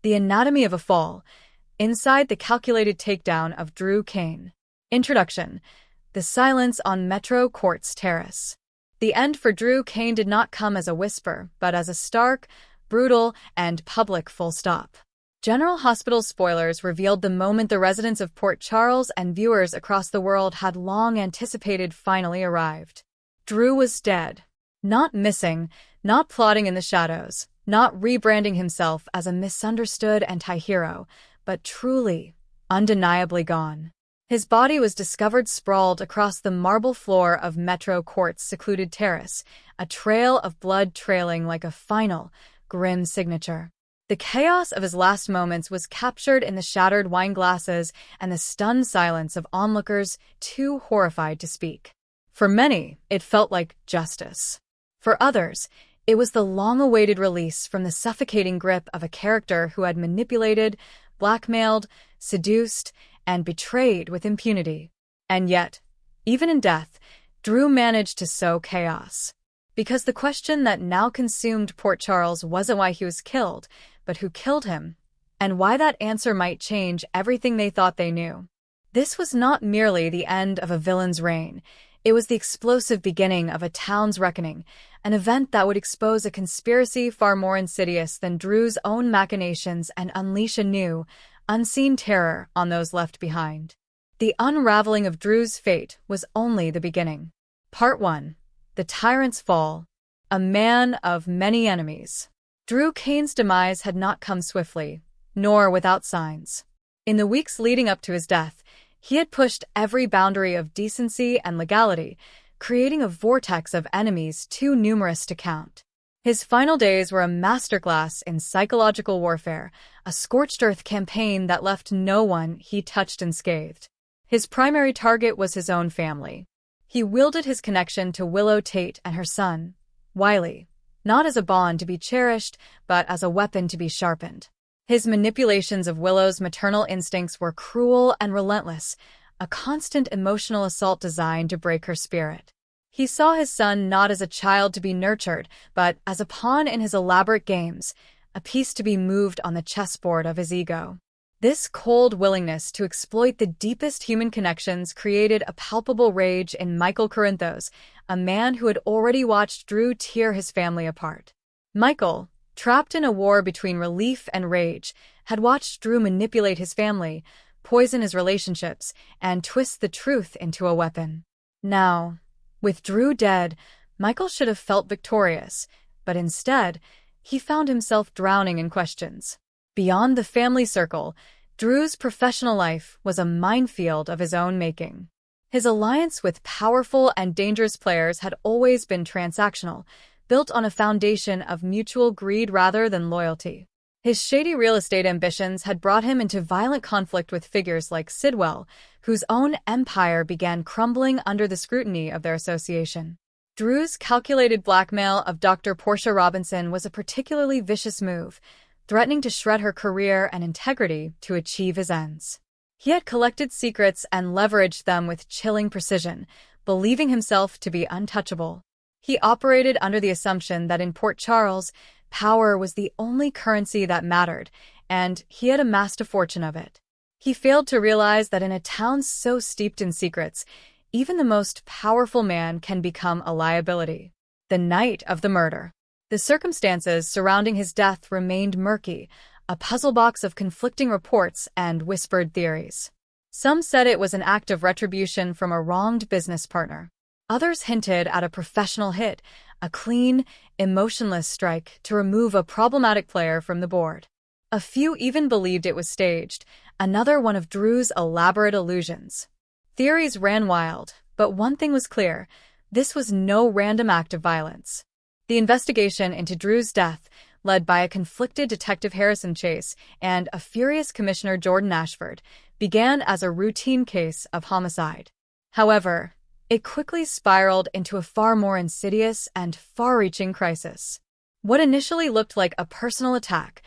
The Anatomy of a Fall, inside the calculated takedown of Drew Kane. Introduction. The silence on Metro Courts Terrace. The end for Drew Kane did not come as a whisper, but as a stark, brutal, and public full stop. General Hospital spoilers revealed the moment the residents of Port Charles and viewers across the world had long anticipated finally arrived. Drew was dead. Not missing, not plotting in the shadows, not rebranding himself as a misunderstood anti-hero, but truly, undeniably gone. His body was discovered sprawled across the marble floor of Metro Court's secluded terrace, a trail of blood trailing like a final, grim signature. The chaos of his last moments was captured in the shattered wine glasses and the stunned silence of onlookers too horrified to speak. For many, it felt like justice. For others, it was the long-awaited release from the suffocating grip of a character who had manipulated, blackmailed, seduced, and betrayed with impunity. And yet, even in death, Drew managed to sow chaos. Because the question that now consumed Port Charles wasn't why he was killed, but who killed him, and why that answer might change everything they thought they knew. This was not merely the end of a villain's reign. It was the explosive beginning of a town's reckoning, an event that would expose a conspiracy far more insidious than Drew's own machinations and unleash a new, unseen terror on those left behind. The unraveling of Drew's fate was only the beginning. Part 1. The Tyrant's Fall. A man of many enemies. Drew Kane's demise had not come swiftly, nor without signs. In the weeks leading up to his death, he had pushed every boundary of decency and legality, creating a vortex of enemies too numerous to count. His final days were a masterclass in psychological warfare, a scorched earth campaign that left no one he touched unscathed. His primary target was his own family. He wielded his connection to Willow Tate and her son, Wiley, not as a bond to be cherished, but as a weapon to be sharpened. His manipulations of Willow's maternal instincts were cruel and relentless, a constant emotional assault designed to break her spirit. He saw his son not as a child to be nurtured, but as a pawn in his elaborate games, a piece to be moved on the chessboard of his ego. This cold willingness to exploit the deepest human connections created a palpable rage in Michael Corinthos, a man who had already watched Drew tear his family apart. Michael, trapped in a war between relief and rage, had watched Drew manipulate his family, poison his relationships, and twist the truth into a weapon. Now, with Drew dead, Michael should have felt victorious, but instead, he found himself drowning in questions. Beyond the family circle, Drew's professional life was a minefield of his own making. His alliance with powerful and dangerous players had always been transactional, built on a foundation of mutual greed rather than loyalty. His shady real estate ambitions had brought him into violent conflict with figures like Sidwell, whose own empire began crumbling under the scrutiny of their association. Drew's calculated blackmail of Dr. Portia Robinson was a particularly vicious move, threatening to shred her career and integrity to achieve his ends. He had collected secrets and leveraged them with chilling precision, believing himself to be untouchable. He operated under the assumption that in Port Charles, power was the only currency that mattered, and he had amassed a fortune of it. He failed to realize that in a town so steeped in secrets, even the most powerful man can become a liability. The night of the murder. The circumstances surrounding his death remained murky, a puzzle box of conflicting reports and whispered theories. Some said it was an act of retribution from a wronged business partner. Others hinted at a professional hit, a clean, emotionless strike to remove a problematic player from the board. A few even believed it was staged, another one of Drew's elaborate illusions. Theories ran wild, but one thing was clear: this was no random act of violence. The investigation into Drew's death, led by a conflicted Detective Harrison Chase and a furious Commissioner Jordan Ashford, began as a routine case of homicide. However, it quickly spiraled into a far more insidious and far-reaching crisis. What initially looked like a personal attack,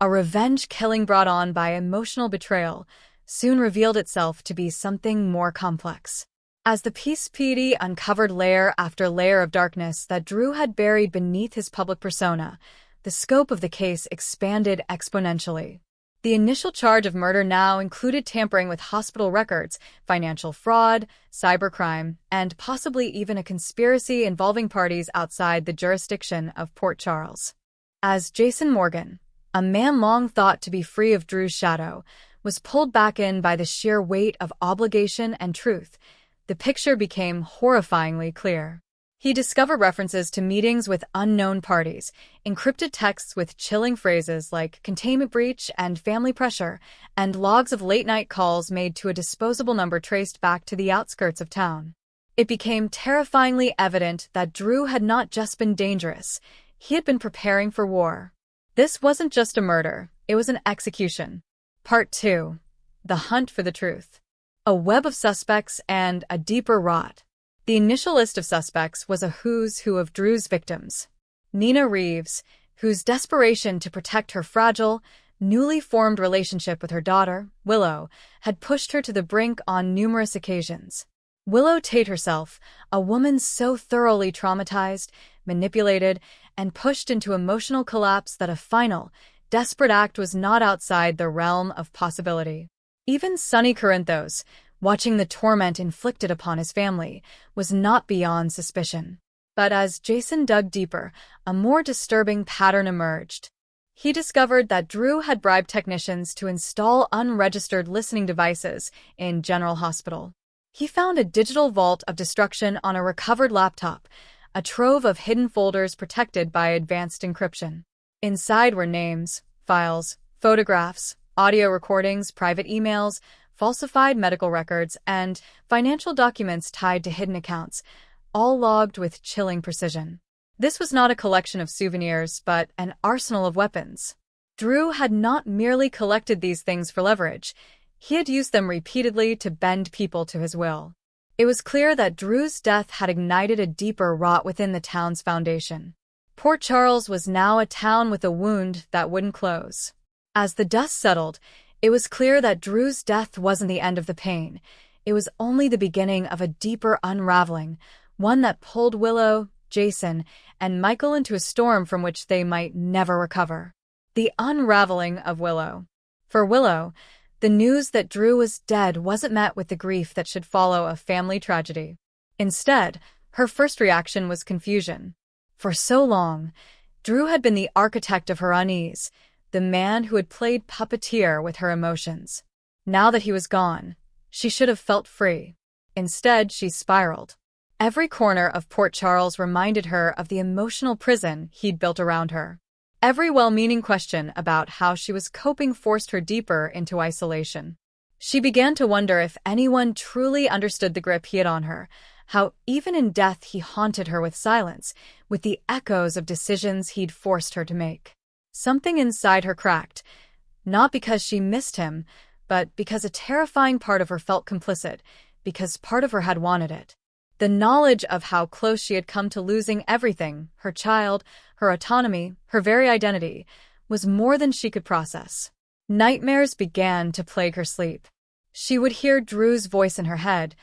a revenge killing brought on by emotional betrayal, soon revealed itself to be something more complex. As the PD uncovered layer after layer of darkness that Drew had buried beneath his public persona, the scope of the case expanded exponentially. The initial charge of murder now included tampering with hospital records, financial fraud, cybercrime, and possibly even a conspiracy involving parties outside the jurisdiction of Port Charles. As Jason Morgan, a man long thought to be free of Drew's shadow, was pulled back in by the sheer weight of obligation and truth, the picture became horrifyingly clear. He discovered references to meetings with unknown parties, encrypted texts with chilling phrases like containment breach and family pressure, and logs of late-night calls made to a disposable number traced back to the outskirts of town. It became terrifyingly evident that Drew had not just been dangerous, he had been preparing for war. This wasn't just a murder, it was an execution. Part 2. The Hunt for the Truth. A web of suspects and a deeper rot. The initial list of suspects was a who's who of Drew's victims. Nina Reeves, whose desperation to protect her fragile, newly formed relationship with her daughter, Willow, had pushed her to the brink on numerous occasions. Willow Tate herself, a woman so thoroughly traumatized, manipulated, and pushed into emotional collapse that a final, desperate act was not outside the realm of possibility. Even Sonny Corinthos, watching the torment inflicted upon his family, was not beyond suspicion. But as Jason dug deeper, a more disturbing pattern emerged. He discovered that Drew had bribed technicians to install unregistered listening devices in General Hospital. He found a digital vault of destruction on a recovered laptop, a trove of hidden folders protected by advanced encryption. Inside were names, files, photographs, audio recordings, private emails, falsified medical records, and financial documents tied to hidden accounts, all logged with chilling precision. This was not a collection of souvenirs, but an arsenal of weapons. Drew had not merely collected these things for leverage, he had used them repeatedly to bend people to his will. It was clear that Drew's death had ignited a deeper rot within the town's foundation. Port Charles was now a town with a wound that wouldn't close. As the dust settled, it was clear that Drew's death wasn't the end of the pain. It was only the beginning of a deeper unraveling, one that pulled Willow, Jason, and Michael into a storm from which they might never recover. The unraveling of Willow. For Willow, the news that Drew was dead wasn't met with the grief that should follow a family tragedy. Instead, her first reaction was confusion. For so long, Drew had been the architect of her unease, the man who had played puppeteer with her emotions. Now that he was gone, she should have felt free. Instead, she spiraled. Every corner of Port Charles reminded her of the emotional prison he'd built around her. Every well-meaning question about how she was coping forced her deeper into isolation. She began to wonder if anyone truly understood the grip he had on her, how even in death he haunted her with silence, with the echoes of decisions he'd forced her to make. Something inside her cracked, not because she missed him, but because a terrifying part of her felt complicit, because part of her had wanted it. The knowledge of how close she had come to losing everything, her child, her autonomy, her very identity, was more than she could process. Nightmares began to plague her sleep. She would hear Drew's voice in her head,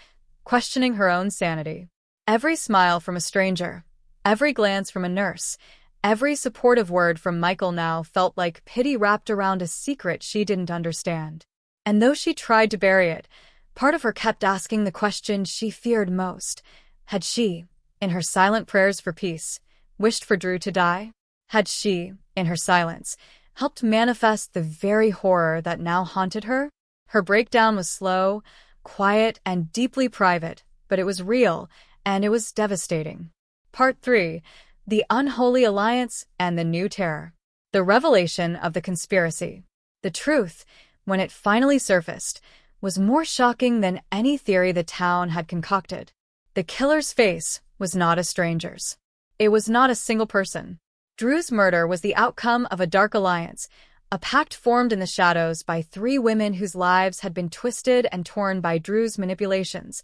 questioning her own sanity. Every smile from a stranger, every glance from a nurse, every supportive word from Michael now felt like pity wrapped around a secret she didn't understand. And though she tried to bury it, part of her kept asking the question she feared most. Had she, in her silent prayers for peace, wished for Drew to die? Had she, in her silence, helped manifest the very horror that now haunted her? Her breakdown was slow, quiet, and deeply private, but it was real, and it was devastating. Part 3. The Unholy Alliance and the New Terror. The revelation of the conspiracy. The truth, when it finally surfaced, was more shocking than any theory the town had concocted. The killer's face was not a stranger's. It was not a single person. Drew's murder was the outcome of a dark alliance, a pact formed in the shadows by 3 women whose lives had been twisted and torn by Drew's manipulations,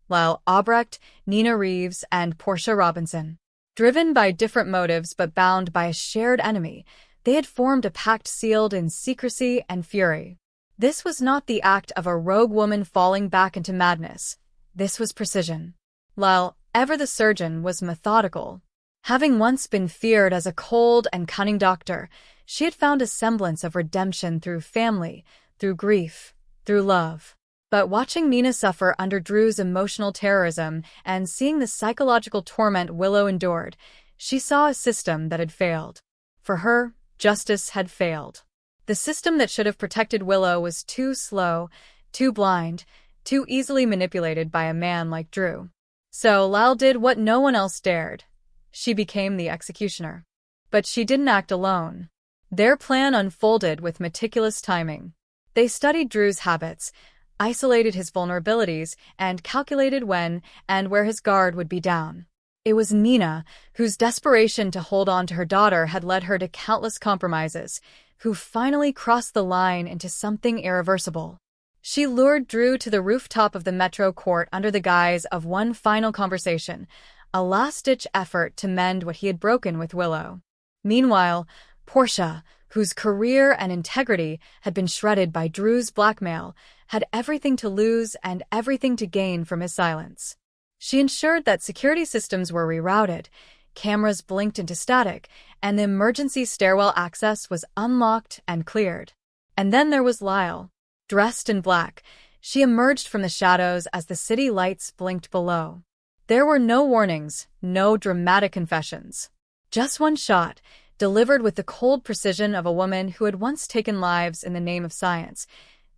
while Albrecht, Nina Reeves, and Portia Robinson. Driven by different motives but bound by a shared enemy, they had formed a pact sealed in secrecy and fury. This was not the act of a rogue woman falling back into madness. This was precision. While ever the surgeon was methodical, having once been feared as a cold and cunning doctor, She had found a semblance of redemption through family, through grief, through love. But watching Mina suffer under Drew's emotional terrorism and seeing the psychological torment Willow endured, she saw a system that had failed. For her, justice had failed. The system that should have protected Willow was too slow, too blind, too easily manipulated by a man like Drew. So Lyle did what no one else dared. She became the executioner. But she didn't act alone. Their plan unfolded with meticulous timing. They studied Drew's habits, isolated his vulnerabilities, and calculated when and where his guard would be down. It was Mina, whose desperation to hold on to her daughter had led her to countless compromises, who finally crossed the line into something irreversible. She lured Drew to the rooftop of the Metro Court under the guise of one final conversation, a last-ditch effort to mend what he had broken with Willow. Meanwhile, Portia, whose career and integrity had been shredded by Drew's blackmail, had everything to lose and everything to gain from his silence. She ensured that security systems were rerouted, cameras blinked into static, and the emergency stairwell access was unlocked and cleared. And then there was Lyle. Dressed in black, she emerged from the shadows as the city lights blinked below. There were no warnings, no dramatic confessions. Just one shot, delivered with the cold precision of a woman who had once taken lives in the name of science,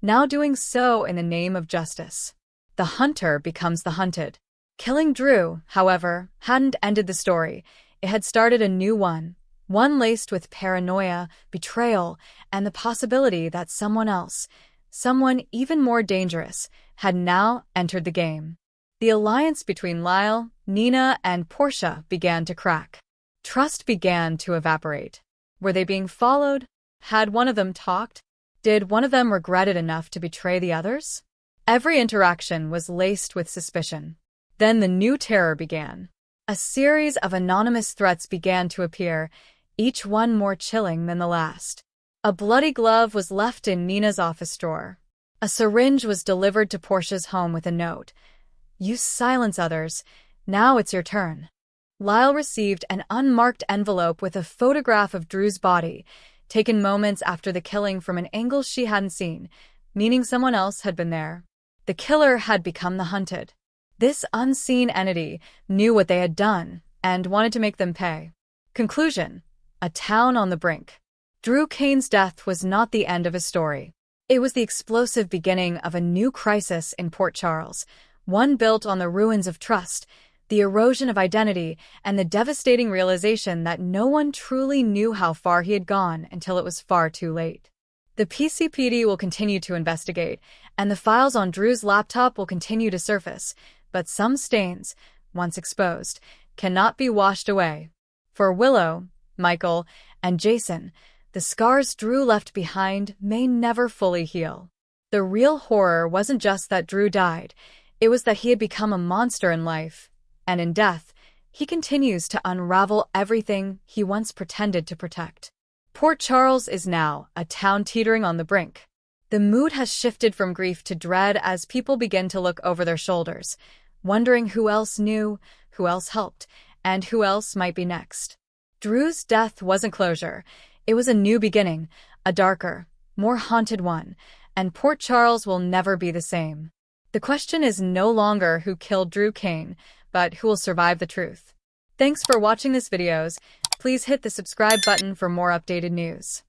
now doing so in the name of justice. The hunter becomes the hunted. Killing Drew, however, hadn't ended the story. It had started a new one laced with paranoia, betrayal, and the possibility that someone else, someone even more dangerous, had now entered the game. The alliance between Lyle, Nina, and Portia began to crack. Trust began to evaporate. Were they being followed? Had one of them talked? Did one of them regret it enough to betray the others? Every interaction was laced with suspicion. Then the new terror began. A series of anonymous threats began to appear, each one more chilling than the last. A bloody glove was left in Nina's office drawer. A syringe was delivered to Portia's home with a note. "You silence others. Now it's your turn." Lyle received an unmarked envelope with a photograph of Drew's body, taken moments after the killing from an angle she hadn't seen, meaning someone else had been there. The killer had become the hunted. This unseen entity knew what they had done and wanted to make them pay. Conclusion: a town on the brink. Drew Kane's death was not the end of his story. It was the explosive beginning of a new crisis in Port Charles, one built on the ruins of trust, the erosion of identity, and the devastating realization that no one truly knew how far he had gone until it was far too late. The PCPD will continue to investigate, and the files on Drew's laptop will continue to surface, but some stains, once exposed, cannot be washed away. For Willow, Michael, and Jason, the scars Drew left behind may never fully heal. The real horror wasn't just that Drew died, it was that he had become a monster in life, and in death, he continues to unravel everything he once pretended to protect. Port Charles is now a town teetering on the brink. The mood has shifted from grief to dread as people begin to look over their shoulders, wondering who else knew, who else helped, and who else might be next. Drew's death wasn't closure. It was a new beginning, a darker, more haunted one, and Port Charles will never be the same. The question is no longer who killed Drew Kane, but who will survive the truth. Thanks for watching this videos. Please hit the subscribe button for more updated news.